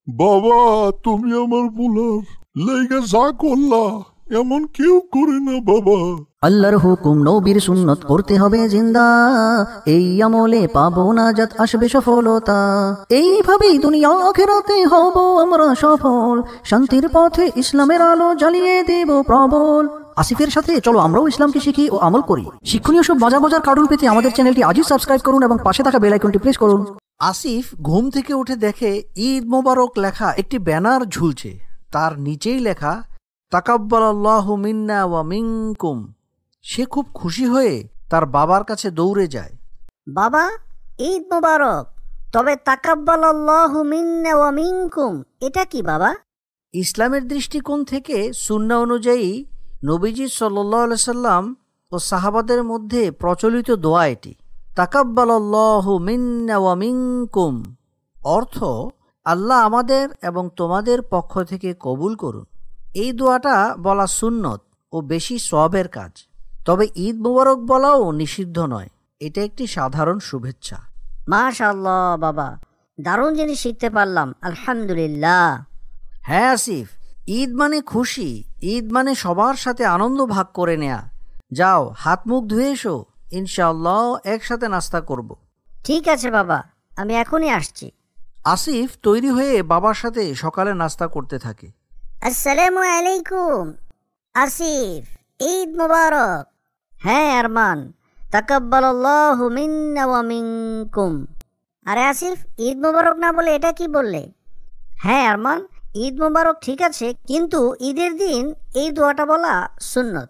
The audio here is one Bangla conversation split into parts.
বাবা, তুমি আমার বুলার লাইগা যা করলা এমন কেউ করে না বাবা। আল্লাহর হুকুম নবীর সুন্নত করতে হবে জিন্দা, এই আমলে পাবো নাজাত আসবে সফলতা। এইভাবেই দুনিয়া আখিরাতে হব আমরা সফল, শান্তির পথে ইসলামের আলো জ্বালিয়ে দেব প্রবল। আসিফের সাথে চলো আমরাও ইসলামকে শিখি ও আমল করি। শিক্ষণীয় সব মজার মজার কার্টুন পেতে আমাদের চ্যানেলটি আজই সাবস্ক্রাইব করুন এবং পাশে থাকা বেল আইকনটি প্রেস করুন। আসিফ ঘুম থেকে উঠে দেখে ঈদ মোবারক লেখা একটি ব্যানার ঝুলছে। তার নিচেই লেখা তাকাব্বালাল্লাহু মিন্না ওয়া মিনকুম। সে খুব খুশি হয়ে তার বাবার কাছে দৌড়ে যায়। বাবা, ঈদ মোবারক। তবে তাকাব্বালাল্লাহু মিন্না ওয়া মিনকুম এটা কি বাবা? ইসলামের দৃষ্টিকোণ থেকে সুন্নাহ অনুযায়ী নবীজি সাল্লাল্লাহু আলাইহি সাল্লাম ও সাহাবাদের মধ্যে প্রচলিত দোয়া এটি। তাকাব্বালাল্লাহু মিন্না ওয়া মিনকুম অর্থ আল্লাহ আমাদের এবং তোমাদের পক্ষ থেকে কবুল করুন। এই দোয়াটা বলা সুন্নত ও বেশি সওয়াবের কাজ। তবে ঈদ মোবারক বলাও নিষিদ্ধ নয়, এটা একটি সাধারণ শুভেচ্ছা। মাশাআল্লাহ বাবা, দারুণ জিনিস শিখতে পারলাম, আলহামদুলিল্লাহ। হ্যাঁ আসিফ, ঈদ মানে খুশি, ঈদ মানে সবার সাথে আনন্দ ভাগ করে নেয়া। যাও হাত মুখ ধুয়ে এসো, ইনশাআল্লাহ একসাথে নাস্তা করব। ঠিক আছে বাবা, আমি এখনই আসছি। আসিফ তৈরি হয়ে বাবার সাথে সকালে নাস্তা করতে থাকে। আসসালামু আলাইকুম আসিফ, ঈদ মোবারক। হ্যাঁ আরমান, তাকাব্বালাল্লাহু মিন্না ওয়া মিনকুম। আরে আসিফ, ঈদ মোবারক না বলে এটা কি বললে? হ্যাঁ আরমান, ঈদ মোবারক ঠিক আছে, কিন্তু ঈদের দিন এই দোয়াটা বলা সুন্নত।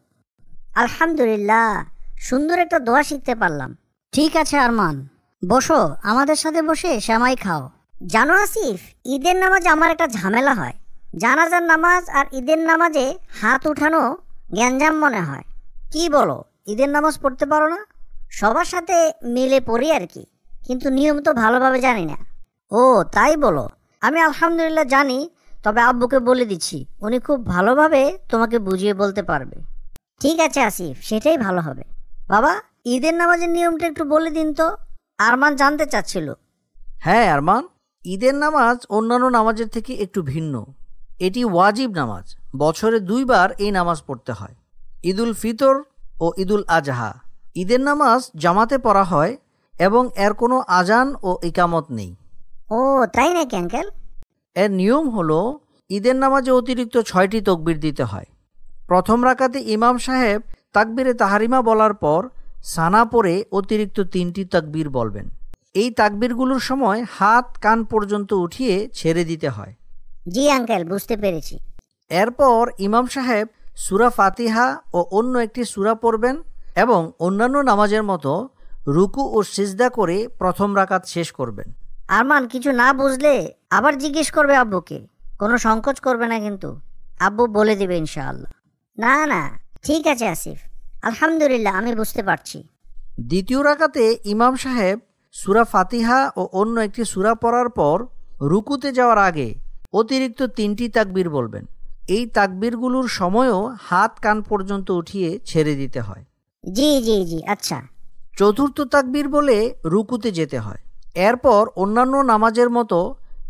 আলহামদুলিল্লাহ, সুন্দর একটা দোয়া শিখতে পারলাম। ঠিক আছে আরমান, বসো, আমাদের সাথে বসে সেমাই খাও। জানো আসিফ, ঈদের নামাজে আমার একটা ঝামেলা হয়। জানাজার নামাজ আর ঈদের নামাজে হাত উঠানো গ্যাঞ্জাম মনে হয়। কি বলো, ঈদের নামাজ পড়তে পারো না? সবার সাথে মিলে পড়ি আর কি, কিন্তু নিয়ম তো ভালোভাবে জানি না। ও তাই বলো? আমি আলহামদুলিল্লাহ জানি, তবে আব্বুকে বলে দিচ্ছি, উনি খুব ভালোভাবে তোমাকে বুঝিয়ে বলতে পারবে। ঠিক আছে আসিফ, সেটাই ভালো হবে। বাবা, ঈদের নামাজের নিয়মটা একটু বলে দিন তো, আরমান জানতে চাচ্ছিল। হ্যাঁ আরমান, ঈদের নামাজ অন্যান্য নামাজের থেকে একটু ভিন্ন। এটি ওয়াজিব নামাজ, বছরে 2 বার এই নামাজ পড়তে হয়, ঈদুল ফিতর ও ঈদুল আজহা। ঈদের নামাজ জামাতে পড়া হয় এবং এর কোনো আজান ও ইকামত নেই। ও তাই নাকি আঙ্কেল? এর নিয়ম হলো ঈদের নামাজে অতিরিক্ত 6টি তাকবীর দিতে হয়। প্রথম রাকাতে ইমাম সাহেব তাকবীরে তাহারিমা বলার পর সানা পড়ে অতিরিক্ত 3টি তাকবীর বলবেন। এই তাকবীরগুলোর সময় হাত কান পর্যন্ত উঠিয়ে ছেড়ে দিতে হয়। জি আঙ্কেল, বুঝতে পেরেছি। এরপর ইমাম সাহেব সূরা ফাতিহা ও অন্য একটি সূরা পড়বেন এবং অন্যান্য নামাজের মতো রুকু ও সিজদা করে প্রথম রাকাত শেষ করবেন। আরমান কিছু না বুঝলে আবার জিজ্ঞেস করবে আব্বুকে, কোনো সংকোচ করবে না কিন্তু, আব্বু বলে দেবে ইনশাআল্লাহ। না না, ঠিক আছে আসিফ, আলহামদুলিল্লাহ আমি বুঝতে পারছি। দ্বিতীয় রাকাতে ইমাম সাহেব সূরা ফাতিহা ও অন্য একটি সূরা পড়ার পর রুকুতে যাওয়ার আগে অতিরিক্ত 3টি তাকবীর বলবেন। এই তাকবীরগুলোর সময়ও হাত কান পর্যন্ত উঠিয়ে ছেড়ে দিতে হয়। জি জি জি, আচ্ছা। চতুর্থ তাকবীর বলে রুকুতে যেতে হয়। এরপর অন্যান্য নামাজের মতো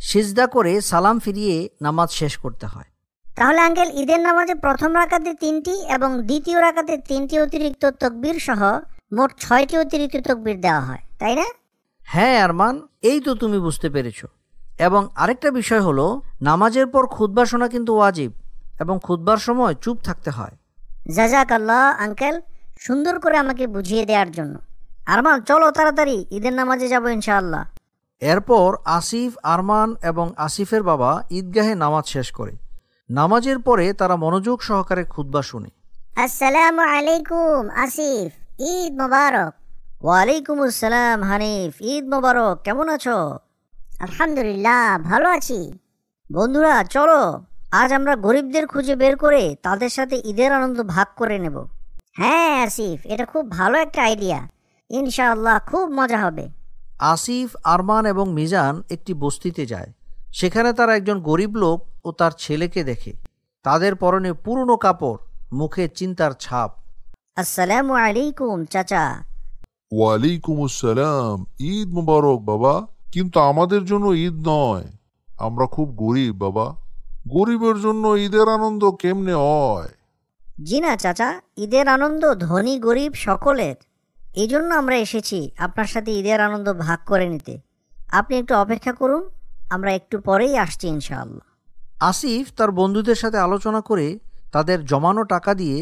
সিজদা করে সালাম ফিরিয়ে নামাজ শেষ করতে হয়। তাহলে আঙ্কেল, ঈদের নামাজে প্রথম রাকাতে 3টি এবং দ্বিতীয় রাকাতে 3টি অতিরিক্ত তাকবীর সহ মোট 6টি অতিরিক্ত তাকবীর দেওয়া হয়, তাই না? হ্যাঁ আরমান, এই তো তুমি বুঝতে পেরেছ। এবং আরেকটা বিষয় হলো, নামাজের পর খুতবা শোনা কিন্তু ওয়াজিব এবং খুতবার সময় চুপ থাকতে হয়। জাযাকাল্লাহ আঙ্কেল, সুন্দর করে আমাকে বুঝিয়ে দেওয়ার জন্য। আরমান চলো তাড়াতাড়ি ঈদের নামাজে যাব ইনশাআল্লাহ। এরপর আসিফ, আরমান এবং আসিফের বাবা ঈদগাহে নামাজ শেষ করে। নামাজের পরে তারা মনোযোগ সহকারে খুতবা শুনে। আসসালামু আলাইকুম আসিফ, ঈদ মোবারক। ওয়ালাইকুম আসসালাম হানিফ, ঈদ মোবারক। কেমন আছো? আলহামদুলিল্লাহ, ভালো আছি। বন্ধুরা চলো, আজ আমরা গরিবদের খুঁজে বের করে তাদের সাথে ঈদের আনন্দ ভাগ করে নেব। হ্যাঁ আসিফ, এটা খুব ভালো একটা আইডিয়া, ইনশাআল্লাহ খুব মজা হবে। আসিফ, আরমান এবং মিজান একটি বস্তিতে যায়। সেখানে তারা একজন গরিব লোক ও তার ছেলেকে দেখে। তাদের পরনে পুরনো কাপড়, মুখে চিন্তার ছাপ। আসসালামু আলাইকুম চাচা। ওয়ালাইকুম আসসালাম, ঈদ মুবারক বাবা। কিন্তু আমাদের জন্য ঈদ নয়, আমরা খুব গরিব বাবা। গরিবের জন্য ঈদের আনন্দ কেমনে হয়? জি না চাচা, ঈদের আনন্দ ধনী গরিব সকলের। এই জন্য আমরা এসেছি আপনার সাথে ঈদের আনন্দ ভাগ করে নিতে। আপনি একটু অপেক্ষা করুন, আমরা একটু পরেই আসছি ইনশাআল্লাহ। আসিফ তার বন্ধুদের সাথে আলোচনা করে তাদের জমানো টাকা দিয়ে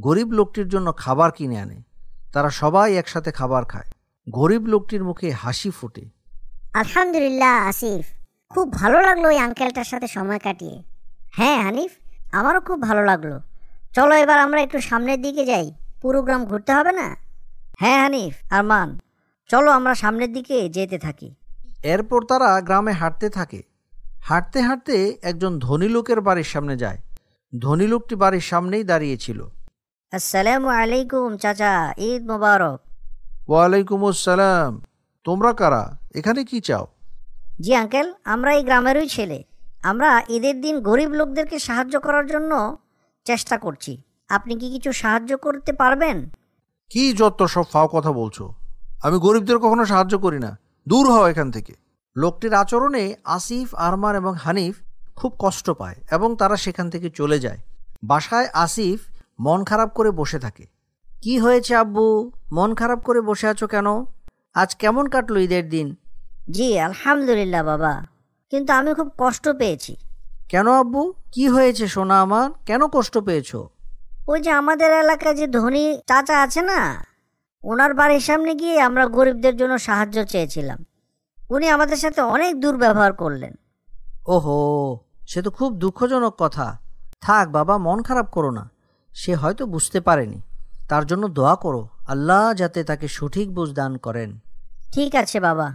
গরিব লোকটির জন্য খাবার কিনে আনে। তারা সবাই একসাথে খাবার খায়। গরিব লোকটির মুখে হাসি ফোটে। আলহামদুলিল্লাহ আসিফ, খুব ভালো লাগলো ওই আঙ্কেলটার সাথে সময় কাটিয়ে। হ্যাঁ হানিফ, আমারও খুব ভালো লাগলো। চলো এবার আমরা একটু সামনের দিকে যাই, পুরো গ্রাম ঘুরতে হবে না? হ্যাঁ হানিফ, আরমান, চলো আমরা সামনের দিকে যেতে থাকি। এরপর তারা গ্রামে হাঁটতে থাকে। হাঁটতে হাঁটতে একজন ধনী লোকের বাড়ির সামনে যায়। ধনী লোকটি বাড়ির সামনেই দাঁড়িয়েছিল। আসসালামু আলাইকুম চাচা, ঈদ মোবারক। ওয়ালাইকুম আসসালাম। তোমরা কারা? এখানে কি চাও? জি আঙ্কেল, আমরা এই গ্রামেরই ছেলে। আমরা ঈদের দিন গরিব লোকদেরকে সাহায্য করার জন্য চেষ্টা করছি। আপনি কি কিছু সাহায্য করতে পারবেন? কি যত সব ফাও কথা বলছো? আমি গরিবদের কখনো সাহায্য করি না, দূর হও এখান থেকে। লোকটির আচরণে আসিফ, আরমান এবং হানিফ খুব কষ্ট পায় এবং তারা সেখান থেকে চলে যায়। বাসায় আসিফ মন খারাপ করে বসে থাকে। কি হয়েছে আব্বু, মন খারাপ করে বসে আছো কেন? আজ কেমন কাটলো ঈদের দিন? জি আলহামদুলিল্লাহ বাবা, কিন্তু আমি খুব কষ্ট পেয়েছি। কেন আব্বু, কি হয়েছে সোনা আমার, কেন কষ্ট পেয়েছো? ওই যে আমাদের এলাকায় যে ধনী চাচা আছে না, ওনার বাড়ির সামনে গিয়ে আমরা গরিবদের জন্য সাহায্য চেয়েছিলাম। উনি আমাদের সাথে অনেক দুর্ব্যবহার করলেন। ওহো, সে তো খুব দুঃখজনক কথা। থাক বাবা, মন খারাপ করো না। সে হয়তো বুঝতে পারেনি। তার জন্য দোয়া করো, আল্লাহ যাতে তাকে সঠিক বুঝ দান করেন। ঠিক আছে বাবা।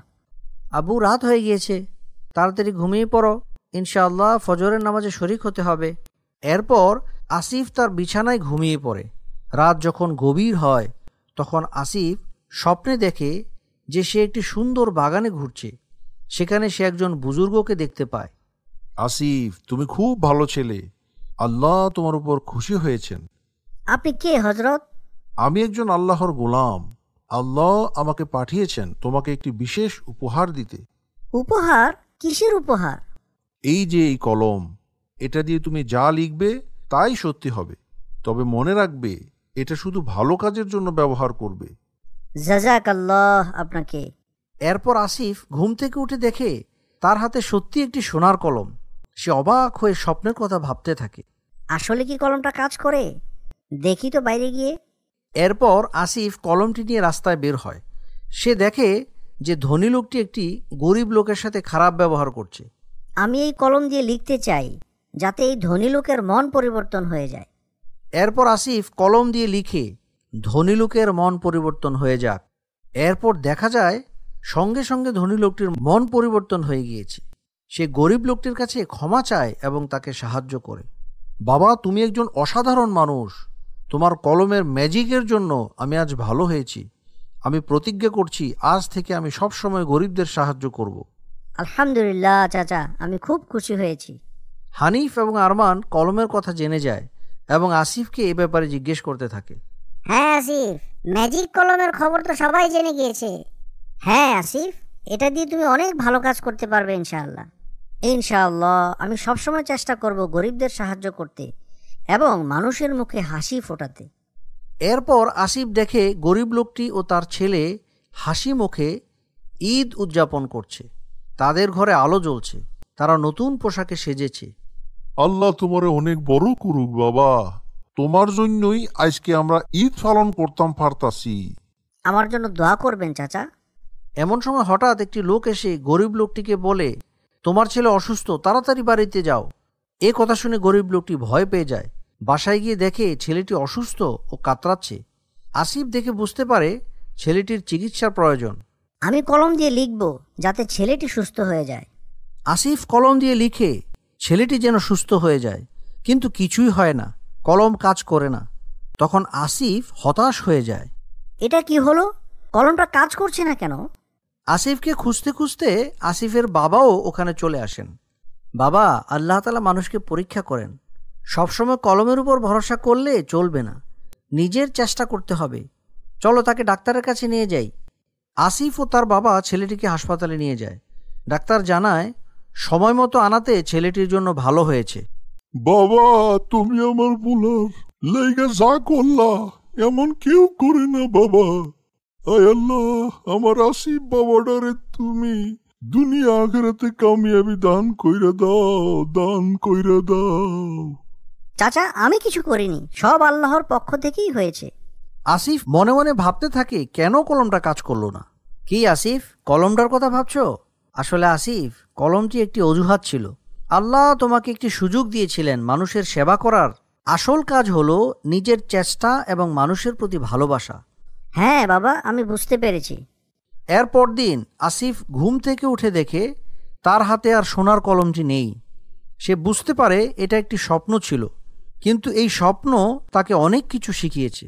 আব্বু, রাত হয়ে গিয়েছে, তাড়াতাড়ি ঘুমিয়ে পড়ো। ইনশাআল্লাহ ফজরের নামাজে শরিক হতে হবে। এরপর আসিফ তার বিছানায় ঘুমিয়ে পড়ে। রাত যখন গভীর হয় তখন আসিফ স্বপ্নে দেখে যে সে একটি সুন্দর বাগানে ঘুরছে। সেখানে সে একজন বুজুর্গকে দেখতে পায়। আসিফ, তুমি খুব ভালো ছেলে। আল্লাহ তোমার উপর খুশি হয়েছেন। আপনি কে হযরত? আমি একজন আল্লাহর গোলাম। আল্লাহ আমাকে পাঠিয়েছেন তোমাকে একটি বিশেষ উপহার দিতে। উপহার? কিসের উপহার? এই যে এই কলম, এটা দিয়ে তুমি যা লিখবে তাই সত্যি হবে। তবে মনে রাখবে, এটা শুধু ভালো কাজের জন্য ব্যবহার করবে। জাযাকাল্লাহ আপনাকে। এরপর আসিফ ঘুম থেকে উঠে দেখে তার হাতে সত্যি একটি সোনার কলম। সে অবাক হয়ে স্বপ্নের কথা ভাবতে থাকে। আসলে কি কলমটা কাজ করে? দেখি তো বাইরে গিয়ে। এরপর আসিফ কলমটি নিয়ে রাস্তায় বের হয়। সে দেখে যে ধনী লোকটি একটি গরিব লোকের সাথে খারাপ ব্যবহার করছে। আমি এই কলম দিয়ে লিখতে চাই যাতে এই ধনী লোকের মন পরিবর্তন হয়ে যায়। এরপর আসিফ কলম দিয়ে লিখে ধনী লোকের মন পরিবর্তন হয়ে যাক। এরপর দেখা যায় সঙ্গে সঙ্গে ধনী লোকটির মন পরিবর্তন হয়ে গিয়েছে। সে গরিব লোকটির কাছে ক্ষমা চায় এবং তাকে সাহায্য করে। বাবা, তুমি একজন অসাধারণ মানুষ। তোমার কলমের ম্যাজিকের জন্য আমি আজ ভালো হয়েছি। আমি প্রতিজ্ঞা করছি আজ থেকে আমি সবসময় গরিবদের সাহায্য করব। আলহামদুলিল্লাহ চাচা, আমি খুব খুশি হয়েছি। হানিফ এবং আরমান কলমের কথা জেনে যায় এবং আসিফকে এ ব্যাপারে জিজ্ঞেস করতে থাকে। হ্যাঁ আসিফ, ম্যাজিক কলমের খবর তো সবাই জেনে গিয়েছে। হ্যাঁ আসিফ, এটা দিয়ে তুমি অনেক ভালো কাজ করতে পারবে ইনশাআল্লাহ। ইনশাআল্লাহ আমি সবসময় চেষ্টা করব গরিবদের সাহায্য করতে এবং মানুষের মুখে হাসি ফোটাতে। এরপর আসিফ দেখে গরিব লোকটি ও তার ছেলে হাসি মুখে ঈদ উদযাপন করছে। তাদের ঘরে আলো জ্বলছে, তারা নতুন পোশাকে সেজেছে। আল্লাহ তোমারে অনেক বড় করুক বাবা। তোমার জন্যই আজকে আমরা ঈদ পালন করতাম পারতাছি। আমার জন্য দোয়া করবেন চাচা। এমন সময় হঠাৎ একটি লোক এসে গরিব লোকটিকে বলে, তোমার ছেলে অসুস্থ, তাড়াতাড়ি বাড়িতে যাও। এ কথা শুনে গরিব লোকটি ভয় পেয়ে যায়। বাসায় গিয়ে দেখে ছেলেটি অসুস্থ ও কাতরাচ্ছে। আসিফ দেখে বুঝতে পারে ছেলেটির চিকিৎসার প্রয়োজন। আমি কলম দিয়ে লিখব যাতে ছেলেটি সুস্থ হয়ে যায়। আসিফ কলম দিয়ে লিখে ছেলেটি যেন সুস্থ হয়ে যায়, কিন্তু কিছুই হয় না। কলম কাজ করে না। তখন আসিফ হতাশ হয়ে যায়। এটা কি হলো? কলমটা কাজ করছে না কেন? আসিফকে খুঁজতে খুঁজতে আসিফের বাবাও ওখানে চলে আসেন। বাবা, আল্লাহ তাআলা মানুষকে পরীক্ষা করেন। সবসময় কলমের উপর ভরসা করলে চলবে না, নিজের চেষ্টা করতে হবে। চলো তাকে ডাক্তারের কাছে নিয়ে যাই। আসিফ ও তার বাবা ছেলেটিকে হাসপাতালে নিয়ে যায়। ডাক্তার জানায় সময় মতো আনাতে ছেলেটির জন্য ভালো হয়েছে। বাবা, তুমি আমার পোলার লাইগা যা করলা এমন কেউ করে না বাবা। আয় আল্লাহ, আমার আসিফ বাবাটারে তুমি দুনিয়া আখেরাতে কামিয়াবি দান কইরা দাও, দান কইরা দাও। চাচা, আমি কিছু করিনি, সব আল্লাহর পক্ষ থেকেই হয়েছে। আসিফ মনে মনে ভাবতে থাকে কেন কলমটা কাজ করলো না। কি আসিফ, কলমটার কথা ভাবছো? আসলে আসিফ, কলমটি একটি অজুহাত ছিল। আল্লাহ তোমাকে একটি সুযোগ দিয়েছিলেন মানুষের সেবা করার। আসল কাজ হলো নিজের চেষ্টা এবং মানুষের প্রতি ভালোবাসা। হ্যাঁ বাবা, আমি বুঝতে পেরেছি। এরপর দিন আসিফ ঘুম থেকে উঠে দেখে তার হাতে আর সোনার কলমটি নেই। সে বুঝতে পারে এটা একটি স্বপ্ন ছিল, কিন্তু এই স্বপ্ন তাকে অনেক কিছু শিখিয়েছে।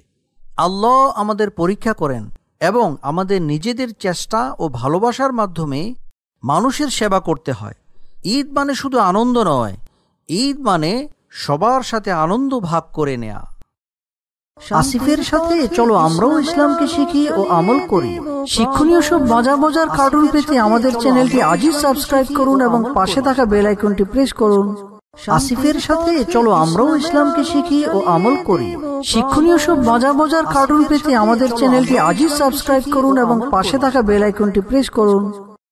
আল্লাহ আমাদের পরীক্ষা করেন এবং আমাদের নিজেদের চেষ্টা ও ভালোবাসার মাধ্যমে মানুষের সেবা করতে হয়। ঈদ মানে শুধু আনন্দ নয়, ঈদ মানে সবার সাথে আনন্দ ভাগ করে নেয়া। আসিফের সাথে চলো আমরাও ইসলামকে শিখি ও আমল করি। শিক্ষণীয় সব মজার মজার কার্টুন পেতে আমাদের চ্যানেলটি আজই সাবস্ক্রাইব করুন এবং পাশে থাকা বেল আইকনটি প্রেস করুন। আসিফের সাথে চলো আমরাও ইসলামকে শিখি ও আমল করি। শিক্ষণীয় সব মজার মজার কার্টুন পেতে আমাদের চ্যানেলটি আজই সাবস্ক্রাইব করুন এবং পাশে থাকা বেল আইকনটি প্রেস করুন।